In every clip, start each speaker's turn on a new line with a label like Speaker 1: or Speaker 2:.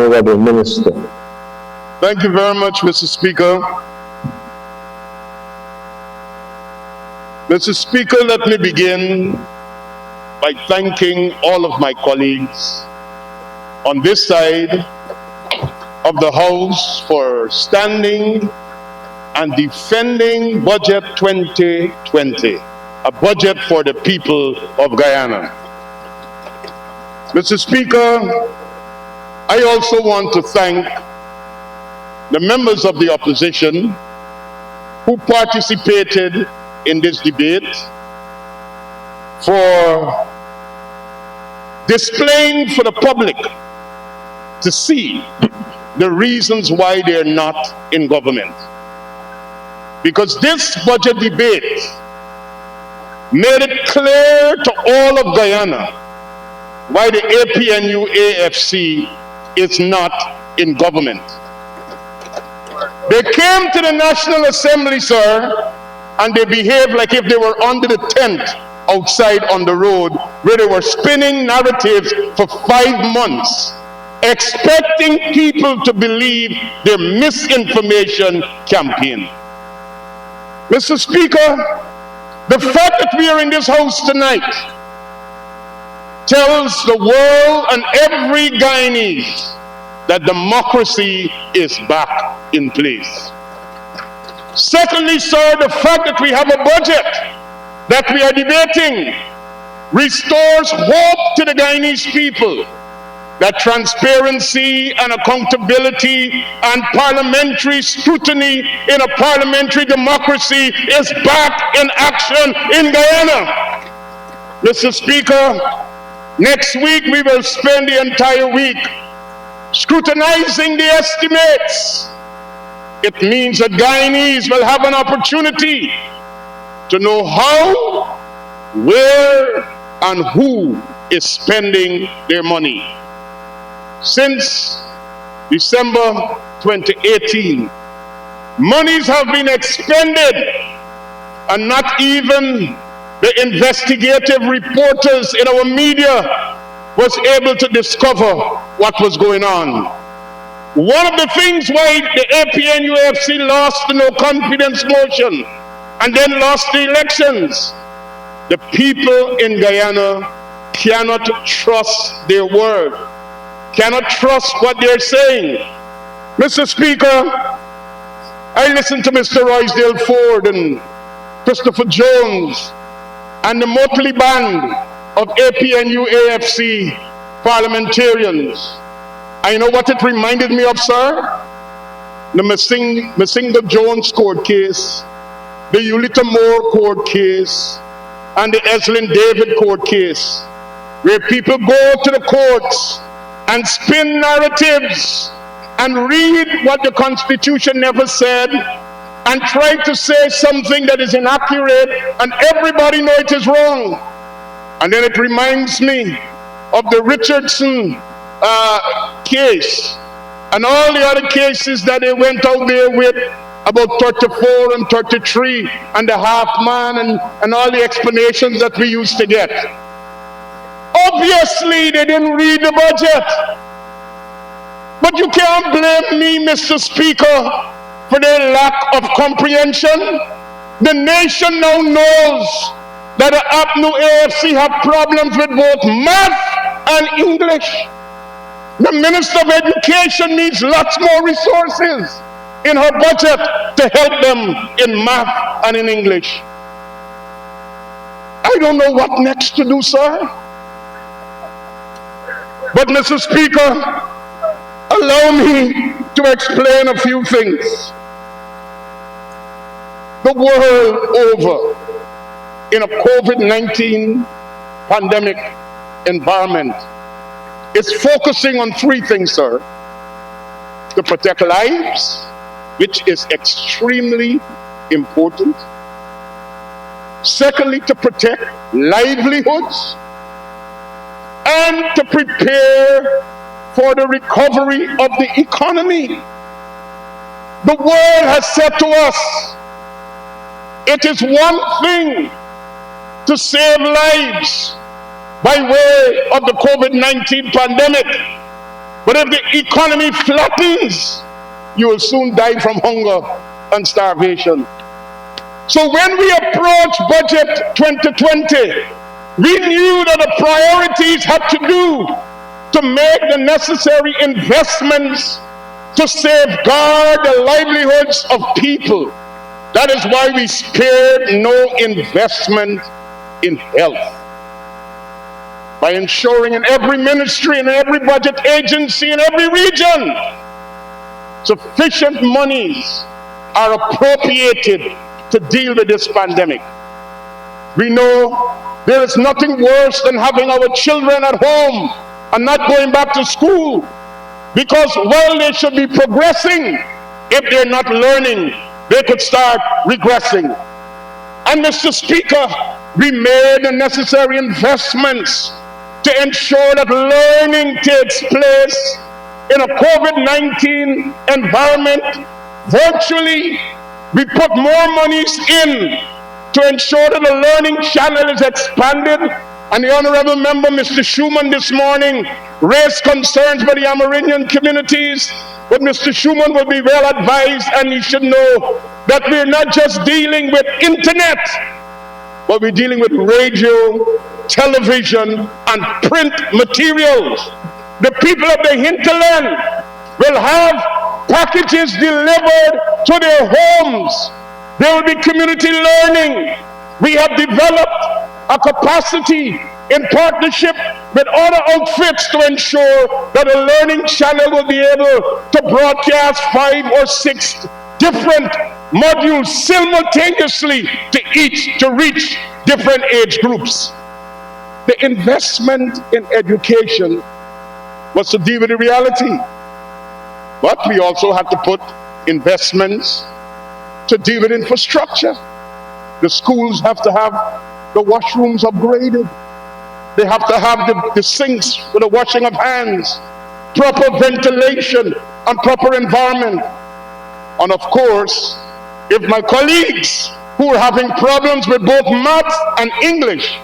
Speaker 1: Honorable Minister.
Speaker 2: Thank you very much, Mr. Speaker. Mr. Speaker, let me begin by thanking all of my colleagues on this side of the House for standing and defending Budget 2020, a budget for the people of Guyana. Mr. Speaker, I also want to thank the members of the opposition who participated in this debate for displaying for the public to see the reasons why they're not in government. Because this budget debate made it clear to all of Guyana why the APNU-AFC is not in government. They came to the National Assembly, sir, and they behaved like if they were under the tent outside on the road, where they were spinning narratives for 5 months, expecting people to believe their misinformation campaign. Mr. Speaker, the fact that we are in this house tonight tells the world and every Guyanese that democracy is back in place. Secondly, sir, the fact that we have a budget that we are debating restores hope to the Guyanese people that transparency and accountability and parliamentary scrutiny in a parliamentary democracy is back in action in Guyana. Mr. Speaker, next week we will spend the entire week scrutinizing the estimates. It means that Guyanese will have an opportunity to know how, where, and who is spending their money. Since December 2018, monies have been expended, and not even the investigative reporters in our media was able to discover what was going on. One of the things why the APNUFC lost the no confidence motion and then lost the elections, the people in Guyana cannot trust their word, cannot trust what they're saying. Mr. Speaker, I listened to Mr. Roysdale Ford and Christopher Jones and the motley band of APNU-AFC parliamentarians. I know what it reminded me of, sir? The Masinga Jones court case, the Ulita Moore court case, and the Eslin David court case, where people go to the courts and spin narratives and read what the Constitution never said and try to say something that is inaccurate, and everybody knows it is wrong. And then it reminds me of the Richardson case and all the other cases that they went out there with about 34 and 33 and the half man and all the explanations that we used to get. Obviously, they didn't read the budget. But you can't blame me, Mr. Speaker, for their lack of comprehension. The nation now knows that the APNU-AFC have problems with both math and English. The Minister of Education needs lots more resources in her budget to help them in math and in English. I don't know what next to do, sir. But Mr. Speaker, allow me to explain a few things. The world over, in a COVID-19 pandemic environment, is focusing on 3 things, sir. To protect lives, which is extremely important. Secondly, to protect livelihoods and to prepare for the recovery of the economy. The world has said to us, it is one thing to save lives by way of the COVID-19 pandemic, But if the economy flattens, you will soon die from hunger and starvation. So when we approach Budget 2020, we knew that the priorities had to do to make the necessary investments to safeguard the livelihoods of people. That is why we spared no investment in health. By ensuring in every ministry, in every budget agency, in every region, sufficient monies are appropriated to deal with this pandemic. We know there is nothing worse than having our children at home and not going back to school, because while they should be progressing, if they're not learning, they could start regressing. And Mr. Speaker, we made the necessary investments to ensure that learning takes place in a COVID-19 environment virtually. We put more monies in to ensure that the learning channel is expanded. And the Honorable Member, Mr. Schuman, this morning raised concerns by the Amerindian communities. But Mr. Schuman will be well advised, and he should know that we're not just dealing with internet, but we're dealing with radio, television, and print materials. The people of the hinterland will have packages delivered to their homes. There will be community learning. We have developed a capacity in partnership with other outfits to ensure that a learning channel will be able to broadcast 5 or 6 different modules simultaneously to reach different age groups. The investment in education was to deal with the reality, but we also had to put investments to deal with infrastructure. The schools have to have the washrooms upgraded. They have to have the sinks for the washing of hands, proper ventilation and proper environment. And of course, if my colleagues who are having problems with both maths and English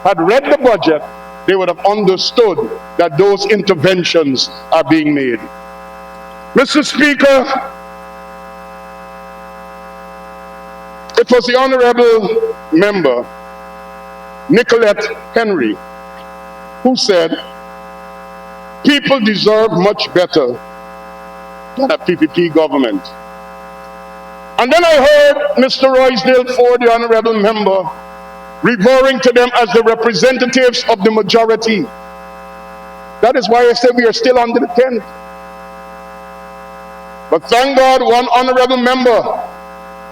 Speaker 2: had read the budget, they would have understood that those interventions are being made. Mr. Speaker, it was the Honorable Member Nicolette Henry who said, people deserve much better than a PPP government. And then I heard Mr. Roysdale Ford, the Honorable Member, referring to them as the representatives of the majority. That is why I said we are still under the tent. But thank God one Honorable Member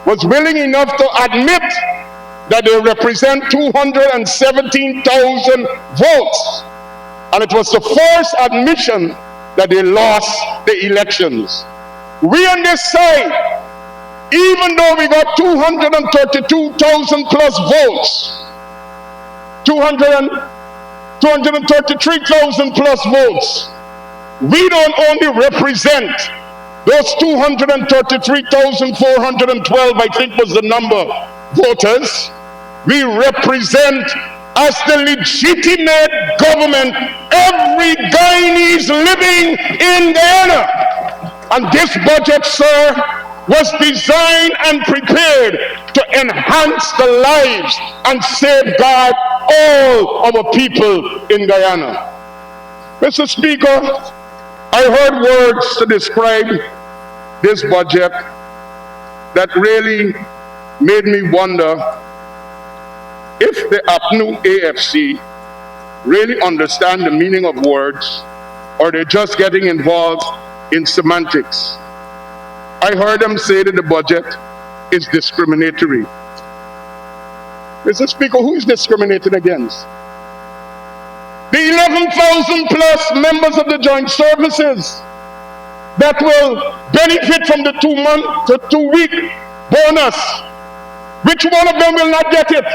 Speaker 2: was willing enough to admit that they represent 217,000 votes. And it was the first admission that they lost the elections. We on this side, even though we got 232,000 plus votes, 233,000 plus votes, we don't only represent those 233,412, I think was the number, voters. We represent as the legitimate government every Guyanese living in Guyana. And this budget, sir, was designed and prepared to enhance the lives and safeguard all our people in Guyana. Mr. Speaker, I heard words to describe this budget that really made me wonder if the APNU AFC really understand the meaning of words, or they're just getting involved in semantics. I heard them say that the budget is discriminatory. Mr. Speaker, who is discriminated against? The 11,000 plus members of the joint services that will benefit from the 2-month to 2-week bonus. Which one of them will not get it?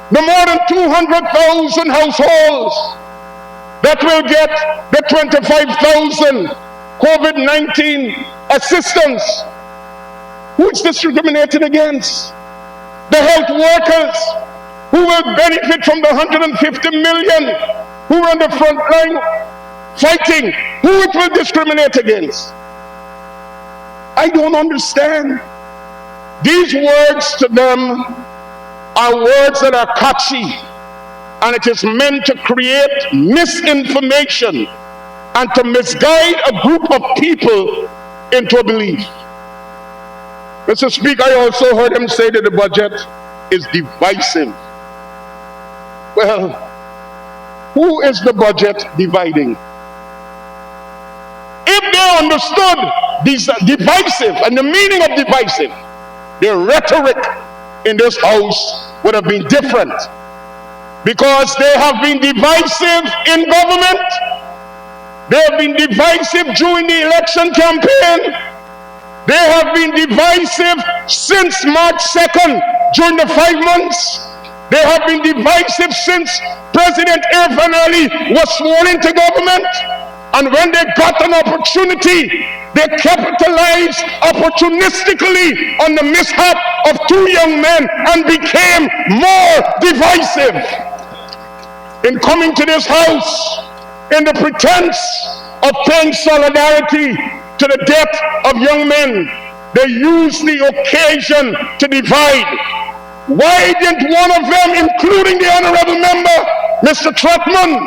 Speaker 2: The more than 200,000 households that will get the 25,000 COVID-19 assistance. Who is discriminated against? The health workers who will benefit from the 150 million who are on the front line fighting, who it will discriminate against. I don't understand. These words to them are words that are catchy, and it is meant to create misinformation and to misguide a group of people into a belief. Mr. Speaker, I also heard him say that the budget is divisive. Well, who is the budget dividing? If they understood these divisive and the meaning of divisive, their rhetoric in this house would have been different. Because they have been divisive in government, they have been divisive during the election campaign, they have been divisive since March 2nd during the 5 months, they have been divisive since President Irfan Ali was sworn into government. And when they got an opportunity, they capitalized opportunistically on the mishap of 2 young men and became more divisive. In coming to this house, in the pretense of paying solidarity to the death of young men, they used the occasion to divide. Why didn't one of them, including the honorable member, Mr. Trotman,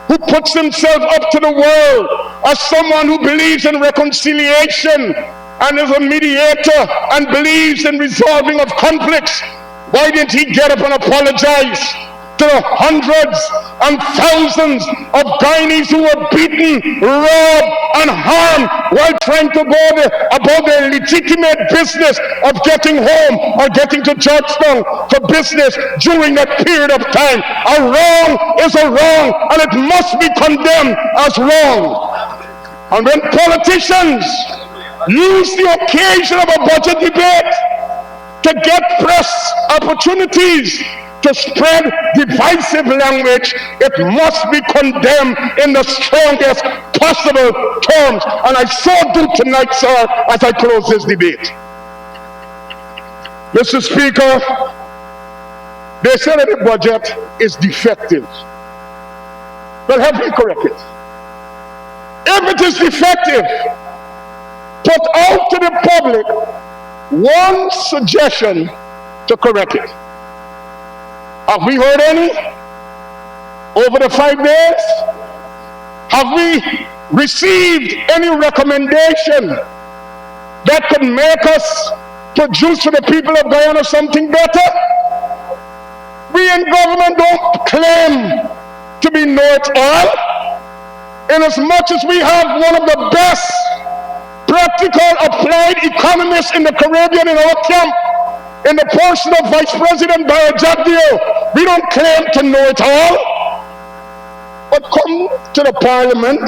Speaker 2: who puts himself up to the world as someone who believes in reconciliation and is a mediator and believes in resolving of conflicts, why didn't he get up and apologize to the hundreds and thousands of Guyanese who were beaten, robbed, and harmed while trying to go about their legitimate business of getting home or getting to Georgetown for business during that period of time? A wrong is a wrong, and it must be condemned as wrong. And when politicians use the occasion of a budget debate to get press opportunities to spread divisive language, it must be condemned in the strongest possible terms. And I so do tonight, sir, as I close this debate. Mr. Speaker, they say that the budget is defective. Well, help me correct it. If it is defective, put out to the public one suggestion to correct it. Have we heard any over the 5 days? Have we received any recommendation that could make us produce for the people of Guyana something better? We in government don't claim to be know-it-all. In as much as we have one of the best practical applied economists in the Caribbean in our camp, in the person of Vice President Juan Edghill, we don't claim to know it all. But come to the Parliament,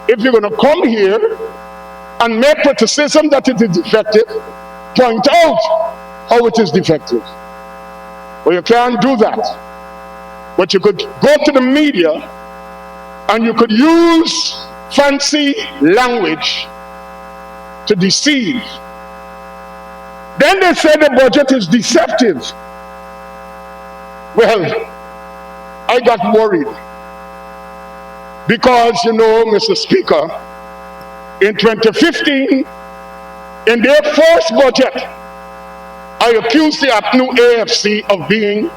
Speaker 2: if you're going to come here and make criticism that it is defective, point out how it is defective. Well, you can't do that. But you could go to the media and you could use fancy language to deceive. Then they say the budget is deceptive. Well, I got worried because, you know, Mr. Speaker, in 2015, in their first budget, I accused the new AFC of being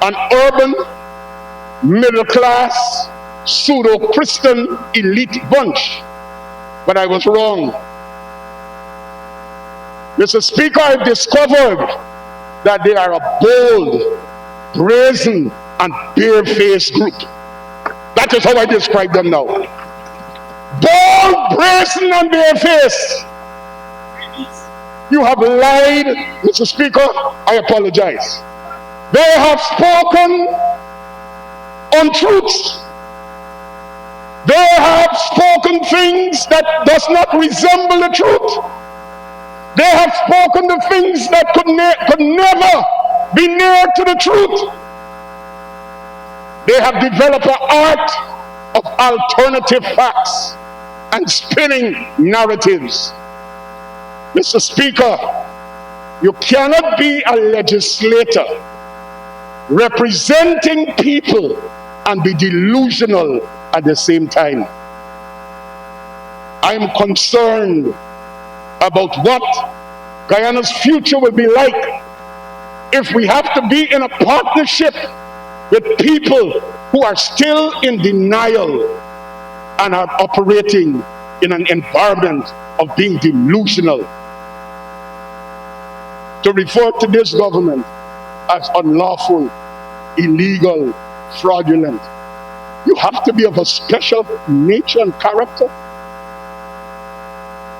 Speaker 2: an urban, middle-class, pseudo-Christian elite bunch. But I was wrong. Mr. Speaker, I've discovered that they are a bold, brazen, and bare-faced group. That is how I describe them now. Bold, brazen, and bare-faced. You have lied, Mr. Speaker. I apologize. They have spoken untruths. They have spoken things that does not resemble the truth. They have spoken the things that could never be near to the truth. They have developed an art of alternative facts and spinning narratives. Mr. Speaker, you cannot be a legislator representing people and be delusional at the same time. I am concerned about what Guyana's future will be like if we have to be in a partnership with people who are still in denial and are operating in an environment of being delusional. To refer to this government as unlawful, illegal, fraudulent, you have to be of a special nature and character.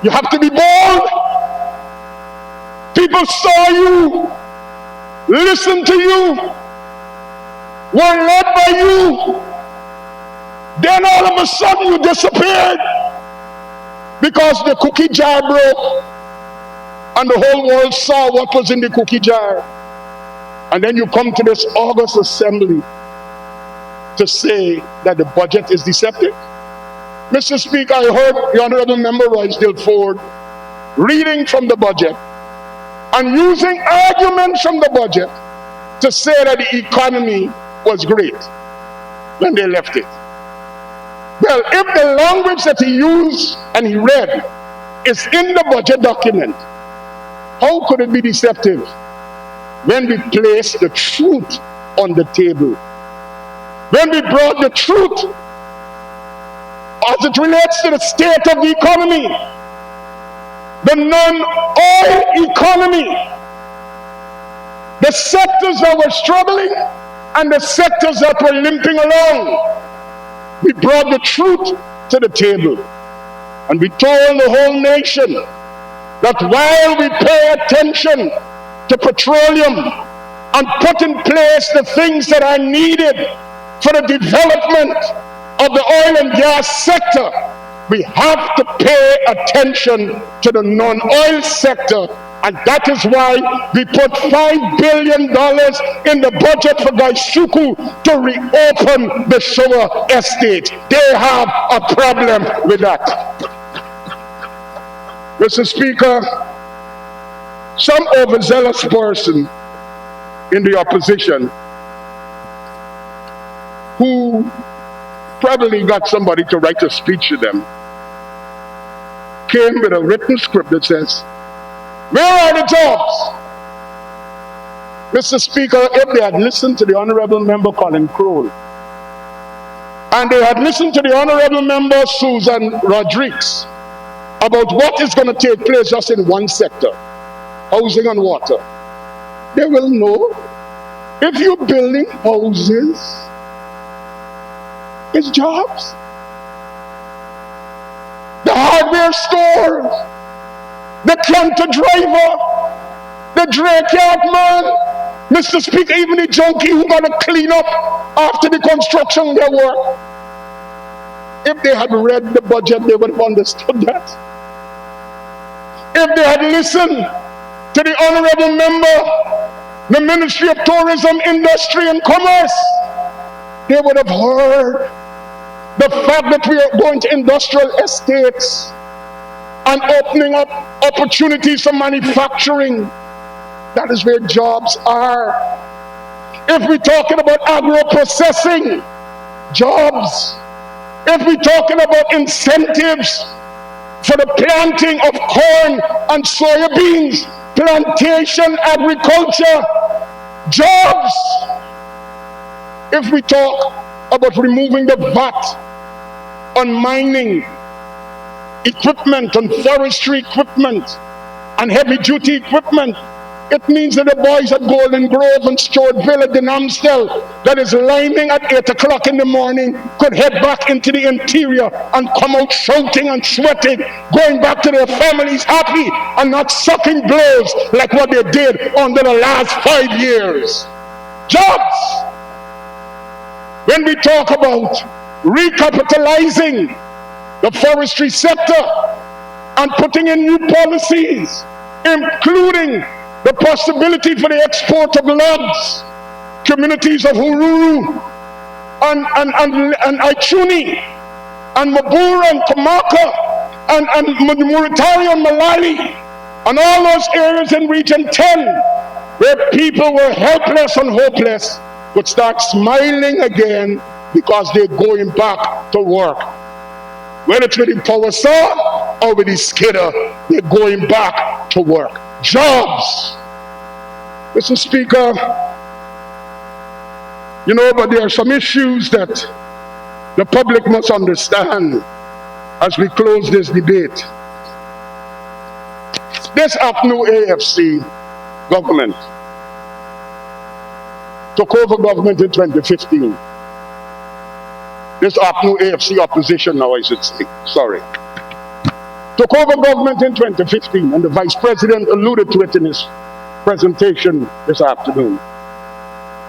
Speaker 2: You have to be bold. People saw you, listened to you, were led by you. Then all of a sudden you disappeared because the cookie jar broke and the whole world saw what was in the cookie jar. And then you come to this August assembly to say that the budget is deceptive. Mr. Speaker, I heard the Honorable Member Edghill Ford reading from the budget and using arguments from the budget to say that the economy was great when they left it. Well, if the language that he used and he read is in the budget document, how could it be deceptive when we place the truth on the table? When we brought the truth as it relates to the state of the economy, the non-oil economy, the sectors that were struggling and the sectors that were limping along, we brought the truth to the table. And we told the whole nation that while we pay attention to petroleum and put in place the things that are needed for the development of the oil and gas sector, we have to pay attention to the non-oil sector. And that is why we put $5 billion in the budget for Gaisuku to reopen the sugar estate. They have a problem with that. Mr. Speaker, some overzealous person in the opposition who probably got somebody to write a speech to them came with a written script that says, "Where are the jobs?" Mr. Speaker, if they had listened to the Honorable Member Colin Crowell, and they had listened to the Honorable Member Susan Rodriguez about what is going to take place just in one sector, housing and water, they will know if you're building houses, it's jobs. The hardware stores, the canter driver, the draycart man, Mr. Speaker, even the junkie who got to clean up after the construction of their work. If they had read the budget, they would have understood that. If they had listened to the Honorable Member, the Ministry of Tourism, Industry and Commerce, they would have heard the fact that we are going to industrial estates and opening up opportunities for manufacturing. That is where jobs are. If we're talking about agro-processing, jobs. If we're talking about incentives for the planting of corn and soybeans, plantation agriculture, jobs. If we talk about removing the VAT on mining equipment, on forestry equipment, and heavy-duty equipment, it means that the boys at Golden Grove and Stewartville at the Amstel that is lining at 8 o'clock in the morning could head back into the interior and come out shouting and sweating, going back to their families happy and not sucking blows like what they did under the last 5 years. Jobs. When we talk about recapitalizing the forestry sector and putting in new policies, including the possibility for the export of logs, communities of Hururu and Aichuni and Mabura and Kamaka and Muritari and Malali and all those areas in Region 10 where people were helpless and hopeless would start smiling again because they're going back to work. Whether it's with the power saw or with the skidder, they're going back to work. Jobs. Mr. Speaker, you know, but there are some issues that the public must understand as we close this debate. This APNU AFC government took over government in 2015. This APNU AFC opposition now, I should say, sorry. Took over government in 2015, and the Vice President alluded to it in his presentation this afternoon.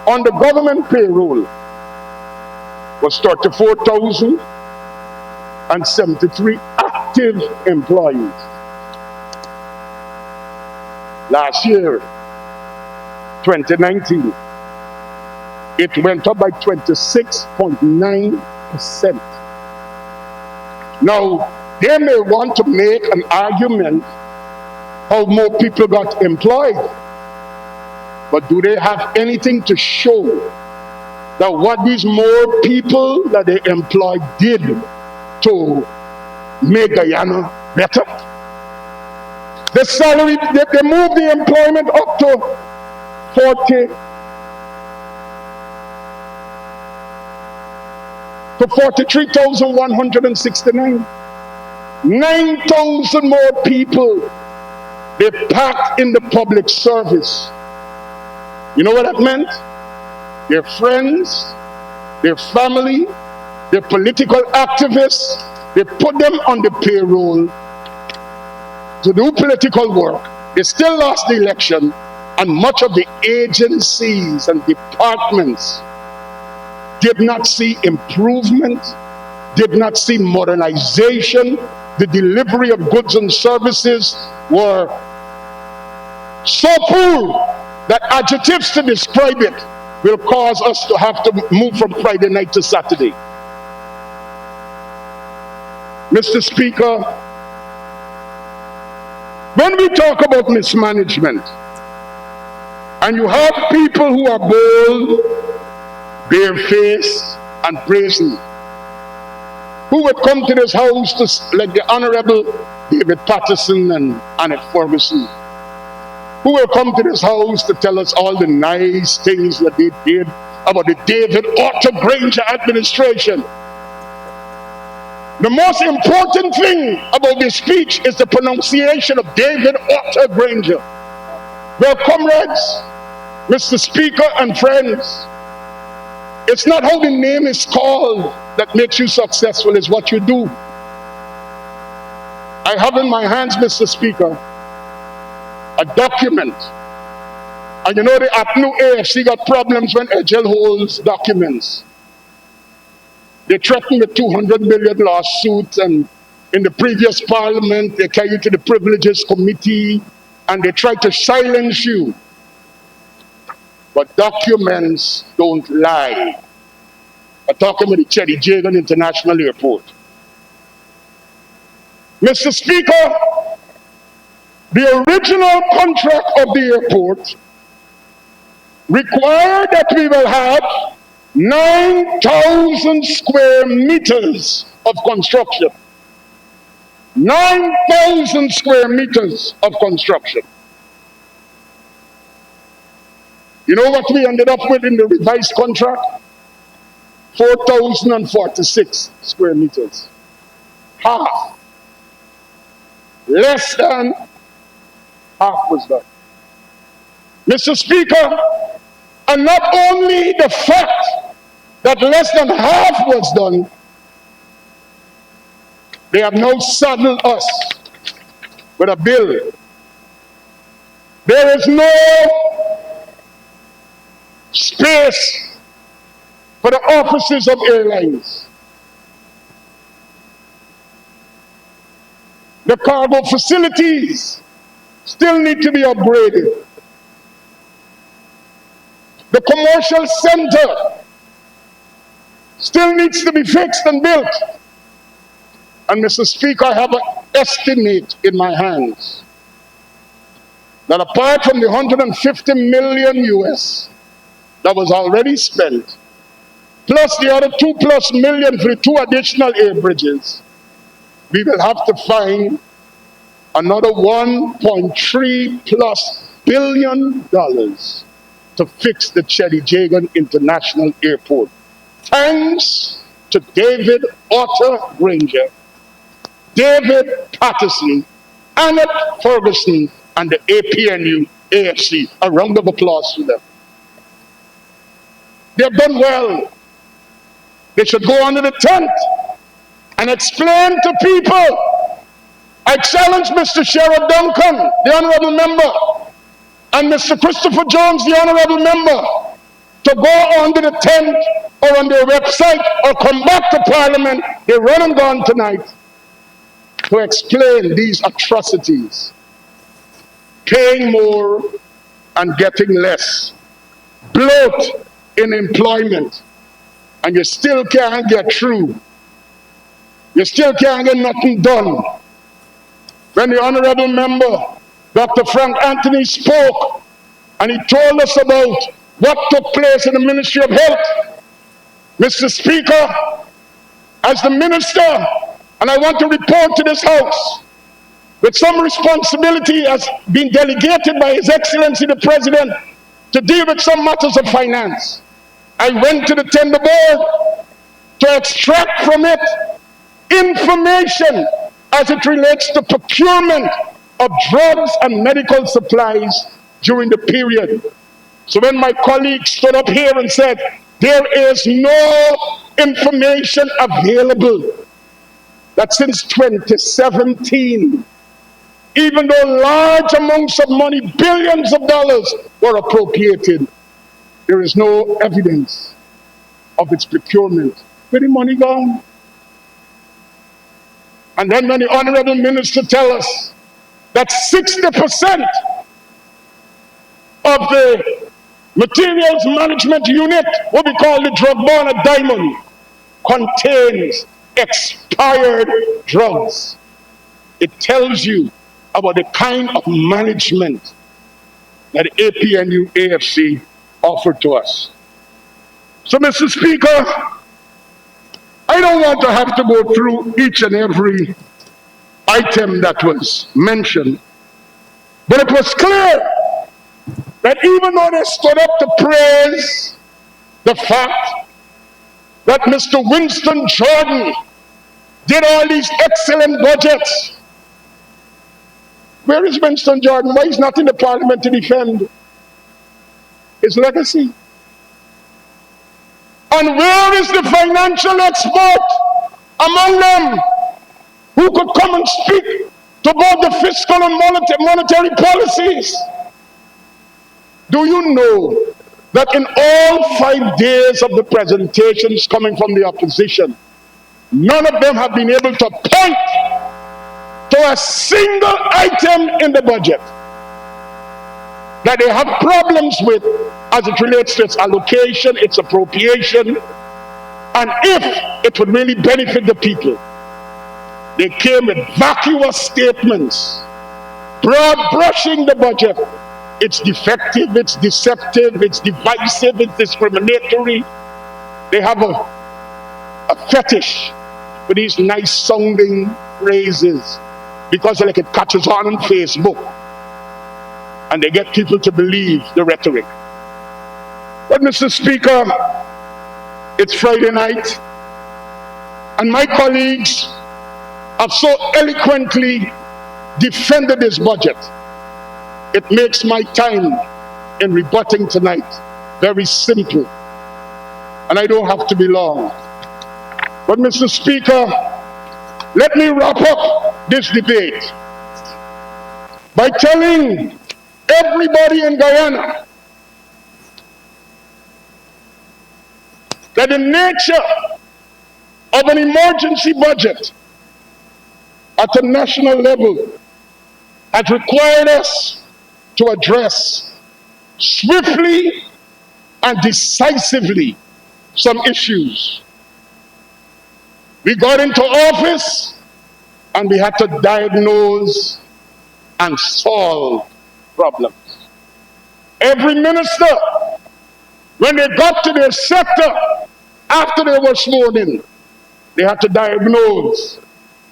Speaker 2: On the government payroll was 34,073 active employees. Last year, 2019, it went up by 26.9%. Now, they may want to make an argument how more people got employed, but do they have anything to show that what these more people that they employed did to make Guyana better? The salary, they moved the employment up to 43,169. 9,000 more people they packed in the public service. You know what that meant? Their friends, their family, their political activists, they put them on the payroll to do political work. They still lost the election, and much of the agencies and departments did not see improvement, did not see modernization. The delivery of goods and services were so poor that adjectives to describe it will cause us to have to move from Friday night to Saturday. Mr. Speaker, when we talk about mismanagement, and you have people who are bold, barefaced, and brazen, who would come to this house to, like the Honorable David Patterson and Annette Ferguson, who will come to this house to tell us all the nice things that they did about the David Otto Granger administration. The most important thing about this speech is the pronunciation of David Otto Granger. Well, comrades, Mr. Speaker and friends, it's not how the name is called that makes you successful, it's what you do. I have in my hands, Mr. Speaker, a document. And you know the APNU AFC got problems when Edghill holds documents. They threatened with 200 million lawsuits, and in the previous parliament, they carried you to the Privileges Committee, and they tried to silence you. But documents don't lie. I'm talking about the Cherry Jagan International Airport. Mr. Speaker, the original contract of the airport required that we will have 9,000 square meters of construction. 9,000 square meters of construction. You know what we ended up with in the revised contract? 4,046 square meters. Half. Less than half was done. Mr. Speaker, and not only the fact that less than half was done, they have now saddled us with a bill. There is no space for the offices of airlines. The cargo facilities still need to be upgraded. The commercial center still needs to be fixed and built. And Mr. Speaker, I have an estimate in my hands that apart from the 150 million US that was already spent, plus the other 2+ million for the 2 additional air bridges, we will have to find another $1.3+ billion to fix the Chetty Jagan International Airport. Thanks to David Otter Granger, David Patterson, Annette Ferguson, and the APNU AFC. A round of applause to them. They've done well. They should go under the tent and explain to people. I challenge Mr. Sheriff Duncan, the honorable member, and Mr. Christopher Jones, the honorable member, to go under the tent or on their website or come back to Parliament. They run and gone tonight to explain these atrocities. Paying more and getting less. Bloat in employment. And you still can't get through. You still can't get nothing done. When the honorable member, Dr. Frank Anthony, spoke and he told us about what took place in the Ministry of Health, Mr. Speaker, as the minister, and I want to report to this House, with some responsibility has been delegated by His Excellency the President to deal with some matters of finance. I went to the tender board to extract from it information as it relates to procurement of drugs and medical supplies during the period. So when my colleague stood up here and said, there is no information available, that since 2017, even though large amounts of money, billions of dollars, were appropriated, there is no evidence of its procurement. Where the money gone? And then when the honorable minister tells us that 60% of the materials management unit, what we call the drug barn at Diamond, contains expired drugs. It tells you about the kind of management that APNU AFC offered to us. So, Mr. Speaker, I don't want to have to go through each and every item that was mentioned, but it was clear that even though they stood up to praise the fact that Mr. Winston Jordan did all these excellent budgets, where is Winston Jordan? Why is not in the Parliament to defend his legacy? And where is the financial expert among them who could come and speak to both the fiscal and monetary policies? Do you know that in all 5 days of the presentations coming from the opposition, none of them have been able to point to a single item in the budget that they have problems with as it relates to its allocation, its appropriation, and if it would really benefit the people? They came with vacuous statements, broad brushing the budget. It's defective, it's deceptive, it's divisive, it's discriminatory. They have a fetish for these nice sounding phrases because like it catches on Facebook and they get people to believe the rhetoric. But Mr. Speaker, it's Friday night and my colleagues have so eloquently defended this budget. It makes my time in rebutting tonight very simple. And I don't have to be long. But Mr. Speaker, let me wrap up this debate by telling everybody in Guyana that the nature of an emergency budget at a national level has required us to address swiftly and decisively some issues. We got into office and we had to diagnose and solve problems. Every minister, when they got to their sector After they were sworn in, they had to diagnose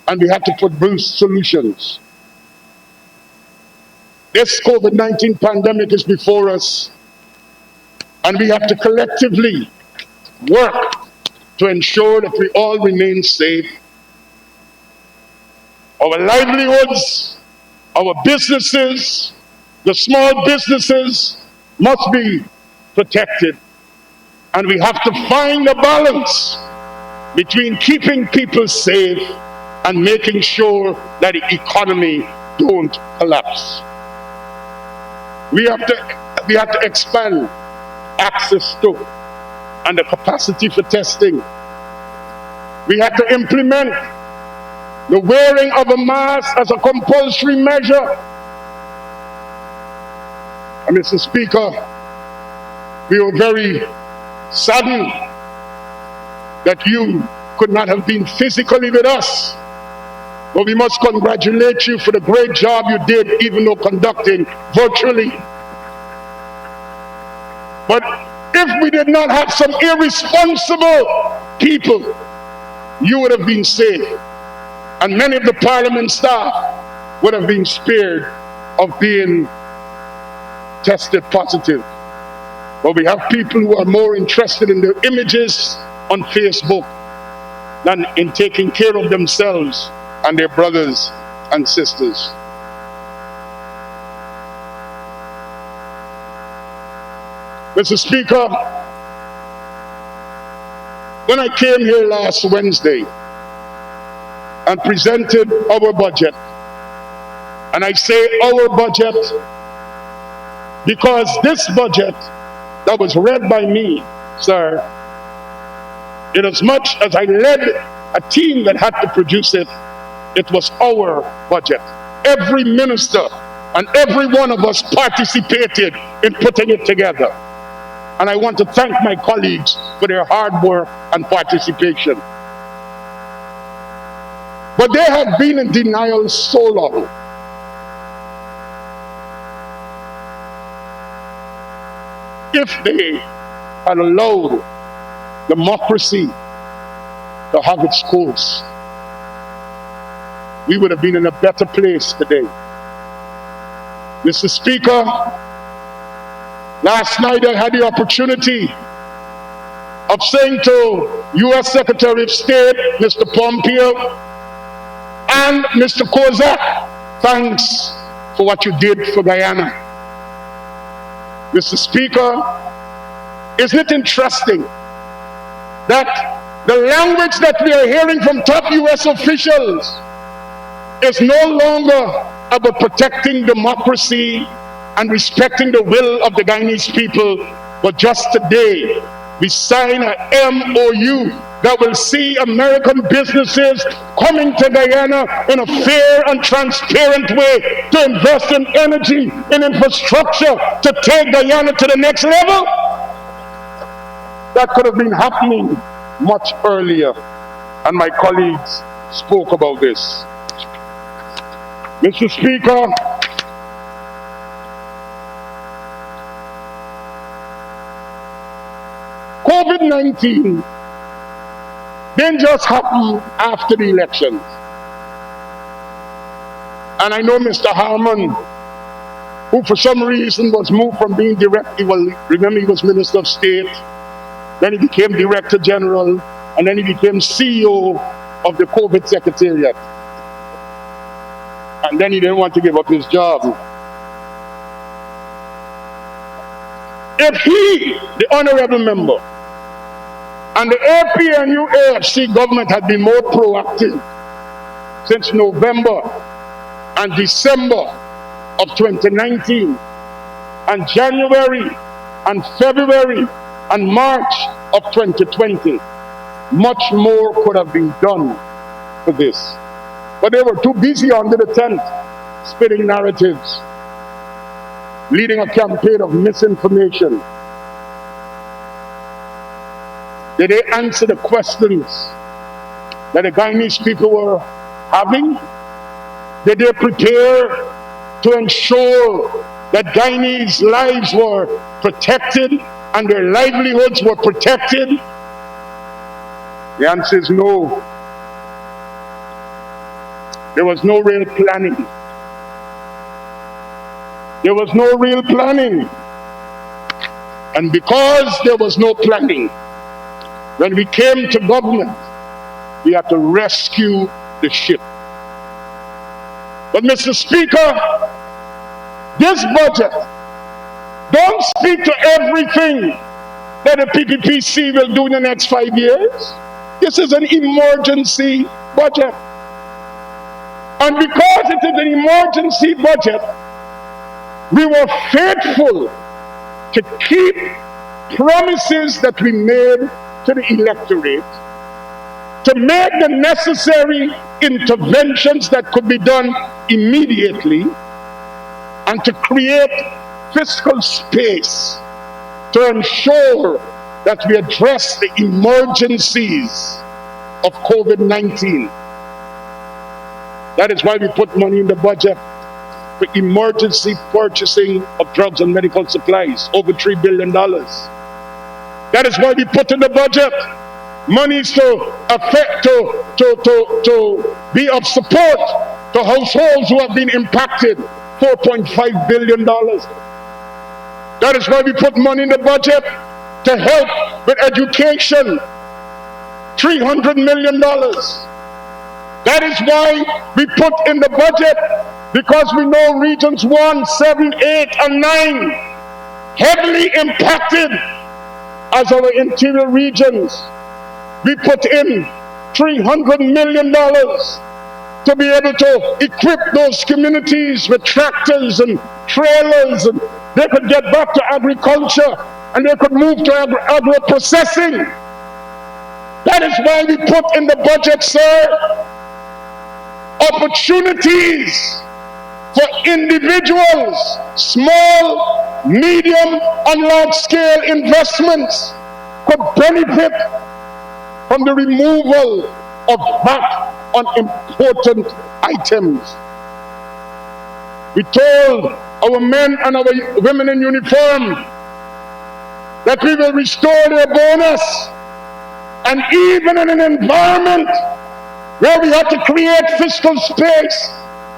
Speaker 2: and we had to produce solutions. This COVID-19 pandemic is before us, and we have to collectively work to ensure that we all remain safe. Our livelihoods, our businesses, the small businesses must be protected. And we have to find a balance between keeping people safe and making sure that the economy don't collapse. We have to expand access to and the capacity for testing. We have to implement the wearing of a mask as a compulsory measure. And Mr. Speaker, we were very saddened that you could not have been physically with us. But we must congratulate you for the great job you did, even though conducting virtually. But if we did not have some irresponsible people, you would have been safe. And many of the parliament staff would have been spared of being tested positive. But we have people who are more interested in their images on Facebook than in taking care of themselves and their brothers and sisters. Mr. Speaker, when I came here last Wednesday and presented our budget, and I say our budget because this budget that was read by me, sir, in as much as I led a team that had to produce it, it was our budget. Every minister and every one of us participated in putting it together. And I want to thank my colleagues for their hard work and participation. But they have been in denial so long. If they had allowed democracy to have its course, we would have been in a better place today. Mr. Speaker, last night I had the opportunity of saying to U.S. Secretary of State, Mr. Pompeo, and Mr. Kozak, thanks for what you did for Guyana. Mr. Speaker, isn't it interesting that the language that we are hearing from top U.S. officials is no longer about protecting democracy and respecting the will of the Guyanese people, but just today we sign an MOU that will see American businesses coming to Guyana in a fair and transparent way to invest in energy, in infrastructure, to take Guyana to the next level. That could have been happening much earlier, and my colleagues spoke about this. Mr. Speaker, COVID-19 didn't just happen after the elections. And I know Mr. Harman, who for some reason was moved from being director, remember he was Minister of State, then he became Director General, and then he became CEO of the COVID Secretariat. And then he didn't want to give up his job. If he, the honorable member, and the APNU AFC government had been more proactive since November and December of 2019, and January and February and March of 2020, much more could have been done for this. But they were too busy under the tent, spitting narratives, leading a campaign of misinformation. Did they answer the questions that the Guyanese people were having? Did they prepare to ensure that Guyanese lives were protected and their livelihoods were protected? The answer is no. There was no real planning. There was no real planning. And because there was no planning, when we came to government, we had to rescue the ship. But Mr. Speaker, this budget don't speak to everything that the PPPC will do in the next 5 years. This is an emergency budget. And because it is an emergency budget, we were faithful to keep promises that we made to the electorate, to make the necessary interventions that could be done immediately, and to create fiscal space to ensure that we address the emergencies of COVID-19. That is why we put money in the budget for emergency purchasing of drugs and medical supplies, over $3 billion. That is why we put in the budget monies to be of support to households who have been impacted, $4.5 billion. That is why we put money in the budget to help with education, $300 million. That is why we put in the budget, because we know regions 1, 7, 8, and 9 heavily impacted as our interior regions. We put in $300 million to be able to equip those communities with tractors and trailers, and they could get back to agriculture and they could move to agro-processing. That is why we put in the budget, sir, opportunities for individuals, small, medium, and large-scale investments could benefit from the removal of VAT on important items. We told our men and our women in uniform that we will restore their bonus, and even in an environment where we have to create fiscal space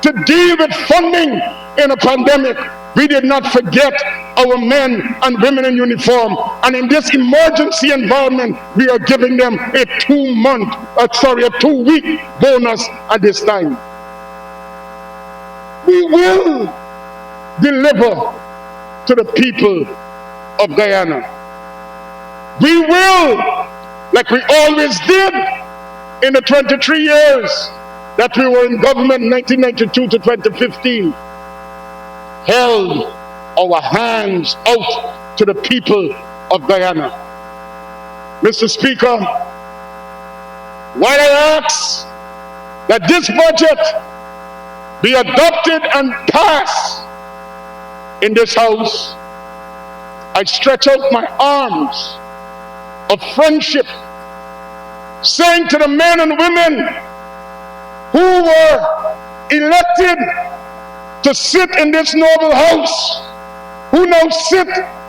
Speaker 2: to deal with funding in a pandemic, we did not forget our men and women in uniform. And in this emergency environment, we are giving them a 2-week bonus at this time. We will deliver to the people of Guyana. We will, like we always did in the 23 years that we were in government, 1992 to 2015, held our hands out to the people of Guyana. Mr. Speaker, while I ask that this budget be adopted and passed in this House, I stretch out my arms of friendship, saying to the men and women who were elected to sit in this noble House, who now sit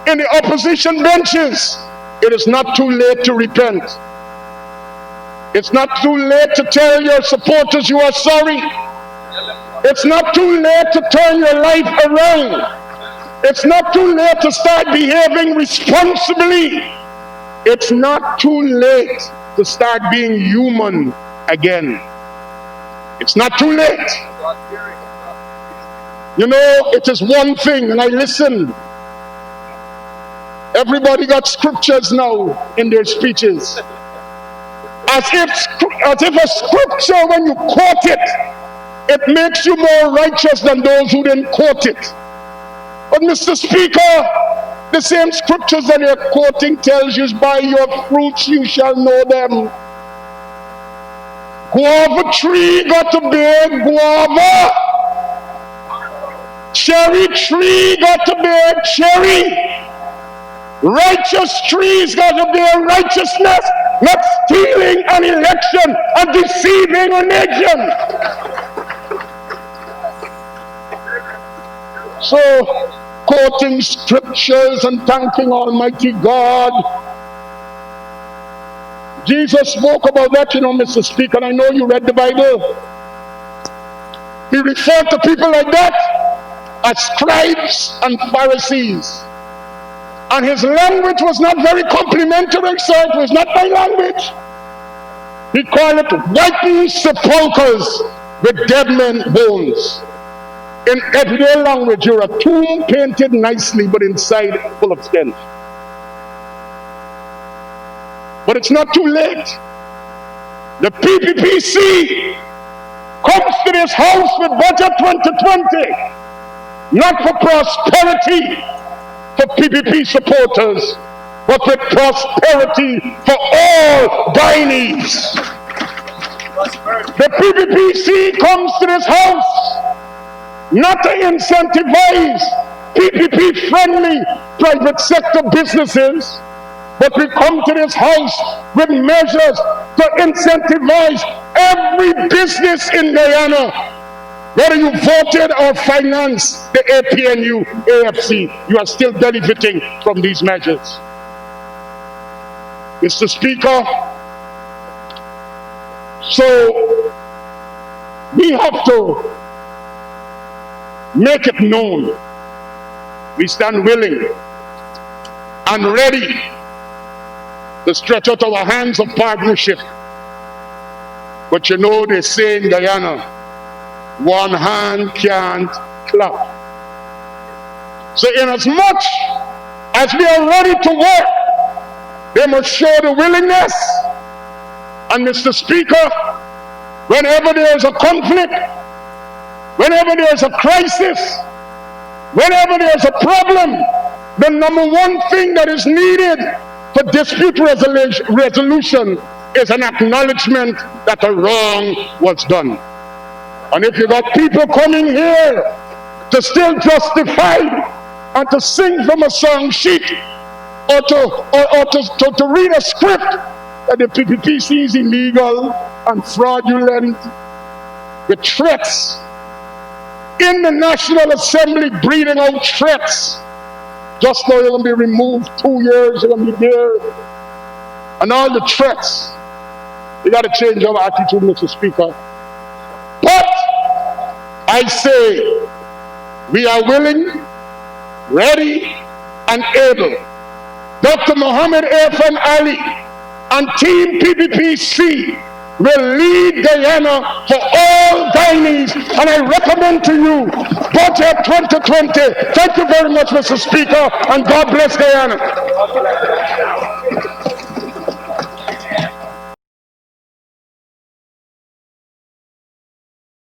Speaker 2: in the opposition benches, it is not too late to repent. It's not too late to tell your supporters you are sorry. It's not too late to turn your life around. It's not too late to start behaving responsibly. It's not too late to start being human again. It's not too late. You know, it is one thing, and I listen. Everybody got scriptures now in their speeches. As if a scripture, when you quote it, it makes you more righteous than those who didn't quote it. But Mr. Speaker, the same scriptures that you're quoting tells you, by your fruits you shall know them. Guava tree got to bear guava. Cherry tree got to bear cherry. Righteous trees got to bear righteousness, not stealing an election and deceiving a nation. So, quoting scriptures and thanking Almighty God Jesus spoke about that, Mr. Speaker, and I know you read the Bible. He referred to people like that as scribes and Pharisees. And his language was not very complimentary, so it was not my language. He called it whitened sepulchres with dead men's bones. In everyday language, you're a tomb painted nicely, but inside full of stench. But it's not too late. The PPPC comes to this house with Budget 2020, not for prosperity for PPP supporters, but with prosperity for all Guyanese. The PPPC comes to this house not to incentivize PPP-friendly private sector businesses, but we come to this house with measures to incentivize every business in Guyana, whether you voted or financed the APNU, AFC, you are still benefiting from these measures. Mr. Speaker, so we have to make it known we stand willing and ready to stretch out our hands of partnership. But they say in Guyana, one hand can't clap. So in as much as we are ready to work, they must show the willingness. And Mr. Speaker, whenever there is a conflict, whenever there is a crisis, whenever there is a problem, the number one thing that is needed for dispute resolution is an acknowledgement that a wrong was done. And if you got people coming here to still justify and to sing from a song sheet or to read a script that the PPPC is illegal and fraudulent with threats in the National Assembly, breathing out threats. Just now you're going to be removed 2 years, you're going to be there. And all the threats. You got to change our attitude, Mr. Speaker. But I say we are willing, ready, and able. Dr. Muhammad Irfan Ali and Team PPPC will lead Guyana for all Guyanese, and I recommend to you Budget 2020. Thank you very much, Mr. Speaker, and God bless Guyana.